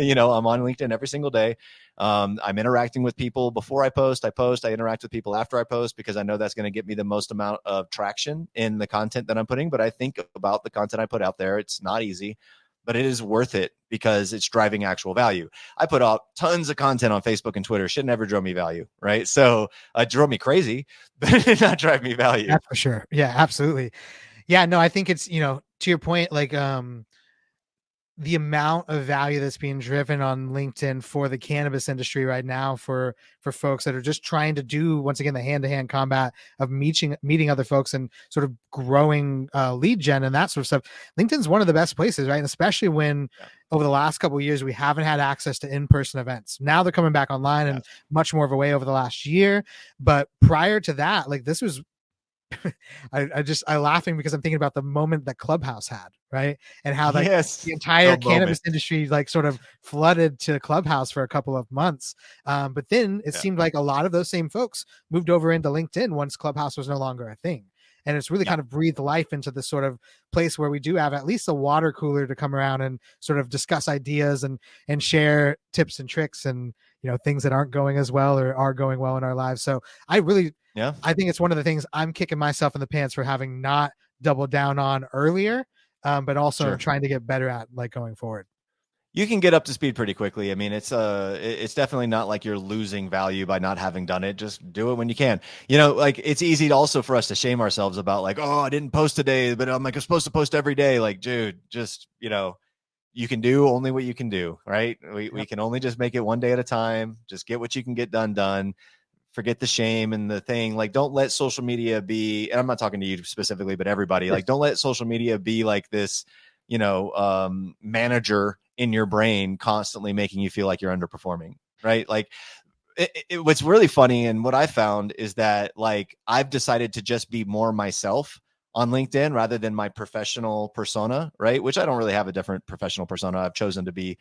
you know, I'm on LinkedIn every single day. I'm interacting with people before I post. I interact with people after I post because I know that's going to get me the most amount of traction in the content that I'm putting. But I think about the content I put out there. It's not easy, but it is worth it because it's driving actual value. I put out tons of content on Facebook and Twitter. Shit never drove me value, right? So it drove me crazy, but it did not drive me value. That's for sure. Yeah, absolutely. Yeah, no, I think it's, to your point, like, the amount of value that's being driven on LinkedIn for the cannabis industry right now for folks that are just trying to do, once again, the hand-to-hand combat of meeting other folks and sort of growing lead gen and that sort of stuff. LinkedIn's one of the best places, right? And especially when over the last couple of years we haven't had access to in-person events. Now they're coming back online in much more of a way over the last year. But prior to that, like, this was I laughing because I'm thinking about the moment that Clubhouse had, right? And how like the entire cannabis industry like sort of flooded to Clubhouse for a couple of months. But then it seemed like a lot of those same folks moved over into LinkedIn once Clubhouse was no longer a thing. And it's really kind of breathed life into this sort of place where we do have at least a water cooler to come around and sort of discuss ideas and share tips and tricks and, things that aren't going as well or are going well in our lives. So I think it's one of the things I'm kicking myself in the pants for having not doubled down on earlier, but also trying to get better at, like, going forward. You can get up to speed pretty quickly. I mean, it's definitely not like you're losing value by not having done it. Just do it when you can. Like, it's easy to also for us to shame ourselves about like, oh, I didn't post today, but I'm like, I'm supposed to post every day. Like, dude, just, you can do only what you can do, right? We can only just make it one day at a time. Just get what you can get done. Forget the shame and the thing. Like, don't let social media be, and I'm not talking to you specifically, but everybody, like, don't let social media be like this, manager in your brain constantly making you feel like you're underperforming, right? Like, what's really funny and what I found is that, like, I've decided to just be more myself on LinkedIn rather than my professional persona, right? Which I don't really have a different professional persona. I've chosen to be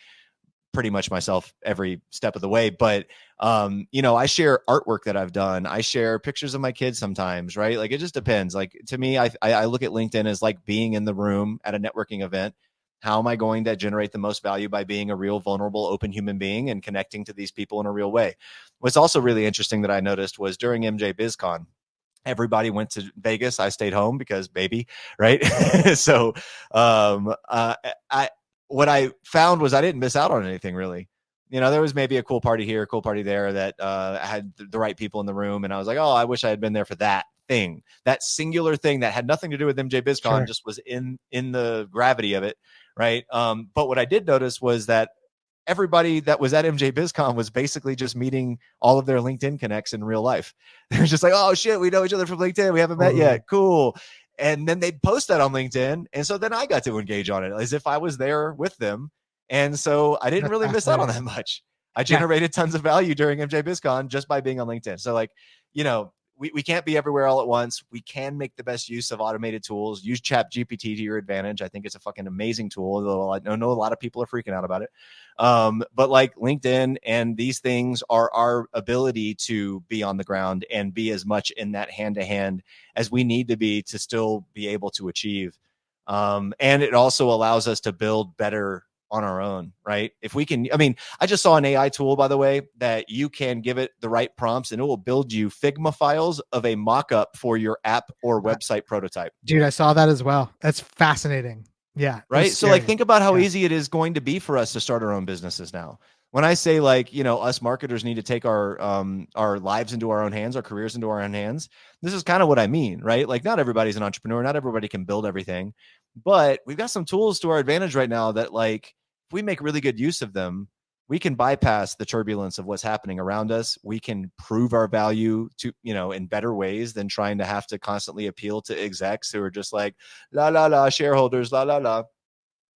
pretty much myself every step of the way. But, I share artwork that I've done. I share pictures of my kids sometimes, right? Like, it just depends. Like, to me, I look at LinkedIn as like being in the room at a networking event. How am I going to generate the most value? By being a real, vulnerable, open human being and connecting to these people in a real way. What's also really interesting that I noticed was during MJ BizCon, everybody went to Vegas. I stayed home because baby, right? So, what I found was I didn't miss out on anything really. There was maybe a cool party here, a cool party there that had the right people in the room. And I was like, oh, I wish I had been there for that thing, that singular thing that had nothing to do with MJ BizCon, just was in the gravity of it. Right. But what I did notice was that everybody that was at MJ BizCon was basically just meeting all of their LinkedIn connects in real life. They're just like, oh shit, we know each other from LinkedIn. We haven't met yet. Cool. And then they'd post that on LinkedIn. And so then I got to engage on it as if I was there with them. And so I didn't really miss out on that much. I generated tons of value during MJ BizCon just by being on LinkedIn. So, like, we can't be everywhere all at once. We can make the best use of automated tools. Use ChatGPT to your advantage. I think it's a fucking amazing tool, though I know a lot of people are freaking out about it. But like LinkedIn and these things are our ability to be on the ground and be as much in that hand-to-hand as we need to be to still be able to achieve. And it also allows us to build better on our own, right? If we can, I just saw an AI tool, by the way, that you can give it the right prompts and it will build you Figma files of a mock-up for your app or website prototype. Dude, I saw that as well. That's fascinating. Yeah. Right. So, like, think about how easy it is going to be for us to start our own businesses now. When I say, like, us marketers need to take our lives into our own hands, our careers into our own hands, this is kind of what I mean, right? Like, not everybody's an entrepreneur. Not everybody can build everything, but we've got some tools to our advantage right now that, like, if we make really good use of them, we can bypass the turbulence of what's happening around us. We can prove our value to, in better ways than trying to have to constantly appeal to execs who are just like, la, la, la, shareholders, la, la, la.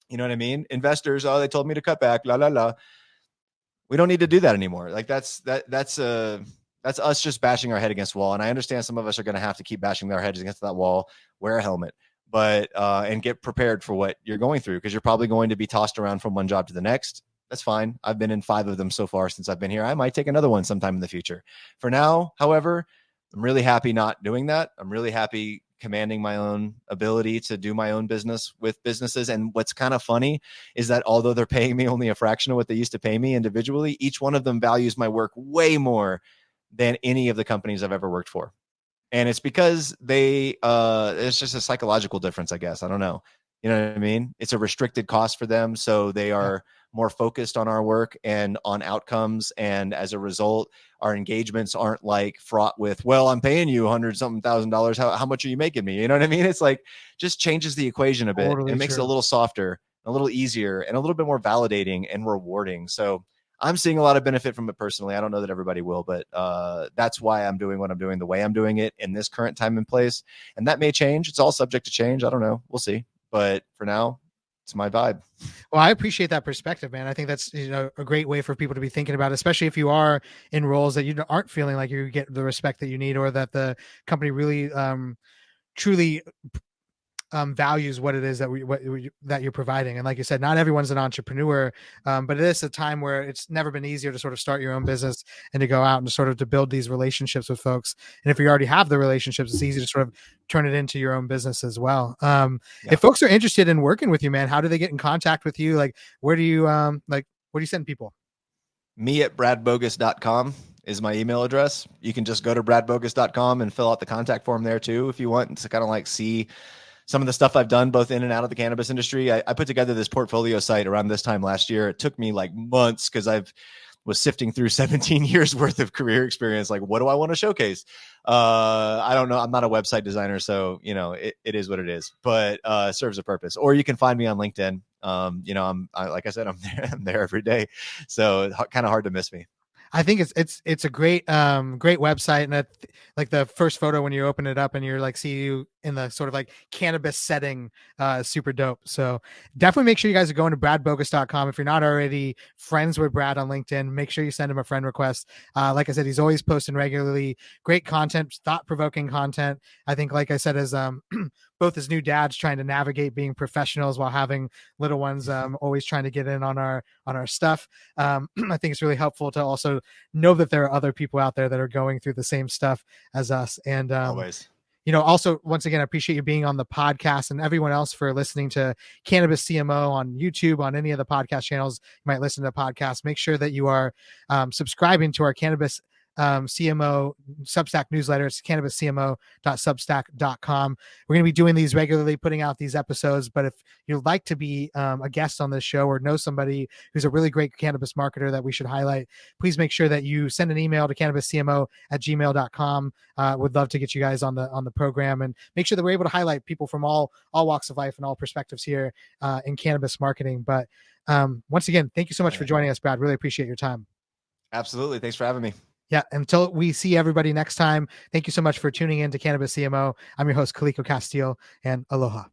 You know what I mean? Investors, oh, they told me to cut back, la la la. We don't need to do that anymore. Like that's us just bashing our head against the wall. And I understand some of us are going to have to keep bashing their heads against that wall, wear a helmet, but and get prepared for what you're going through, because you're probably going to be tossed around from one job to the next. That's fine. I've been in 5 of them so far since I've been here. I might take another one sometime in the future. For now, however, I'm really happy not doing that. I'm really happy commanding my own ability to do my own business with businesses. And what's kind of funny is that although they're paying me only a fraction of what they used to pay me individually, each one of them values my work way more than any of the companies I've ever worked for. And it's because it's just a psychological difference, I guess. I don't know. You know what I mean? It's a restricted cost for them. So they are more focused on our work and on outcomes. And as a result, our engagements aren't like fraught with, well, I'm paying you $100,000. How much are you making me? You know what I mean? It's like, just changes the equation a bit. Totally and it makes true. it a little softer, a little easier, and a little bit more validating and rewarding. So I'm seeing a lot of benefit from it personally. I don't know that everybody will, but that's why I'm doing what I'm doing the way I'm doing it in this current time and place. And that may change. It's all subject to change. I don't know. We'll see. But for now, it's my vibe. Well, I appreciate that perspective, man. I think that's, a great way for people to be thinking about, especially if you are in roles that you aren't feeling like you get the respect that you need, or that the company really truly values what it is that you're providing. And like you said, not everyone's an entrepreneur, but it is a time where it's never been easier to sort of start your own business and to go out and sort of to build these relationships with folks. And if you already have the relationships, it's easy to sort of turn it into your own business as well. If folks are interested in working with you, man, how do they get in contact with you? Like, where do you where do you send people? Me at bradbogus.com is my email address. You can just go to bradbogus.com and fill out the contact form there too if you want to kind of like see some of the stuff I've done both in and out of the cannabis industry. I put together this portfolio site around this time last year. It took me like months because I've was sifting through 17 years worth of career experience. Like, what do I want to showcase? I don't know. I'm not a website designer, so it is what it is, but serves a purpose. Or you can find me on LinkedIn. Like I said, I'm there. I'm there every day, so kind of hard to miss me. I think it's a great great website, and like the first photo when you open it up and you're like see you in the sort of like cannabis setting, super dope. So definitely make sure you guys are going to bradbogus.com. If you're not already friends with Brad on LinkedIn, make sure you send him a friend request. Like I said, he's always posting regularly, great content, thought-provoking content. I think, like I said, as both as new dads trying to navigate being professionals while having little ones, always trying to get in on our stuff. I think it's really helpful to also know that there are other people out there that are going through the same stuff as us. And always. Also, once again, I appreciate you being on the podcast, and everyone else for listening to Cannabis CMO on YouTube, on any of the podcast channels. You might listen to the podcast. Make sure that you are subscribing to our Cannabis CMO Substack newsletter. It's cannabiscmo.substack.com. We're going to be doing these regularly, putting out these episodes. But if you'd like to be a guest on this show, or know somebody who's a really great cannabis marketer that we should highlight, please make sure that you send an email to cannabiscmo@gmail.com. Would love to get you guys on the program, and make sure that we're able to highlight people from all walks of life and all perspectives here in cannabis marketing. But once again, thank you so much for joining us, Brad. Really appreciate your time. Absolutely. Thanks for having me. Yeah. Until we see everybody next time, thank you so much for tuning in to Cannabis CMO. I'm your host, Kaliko Castile, and aloha.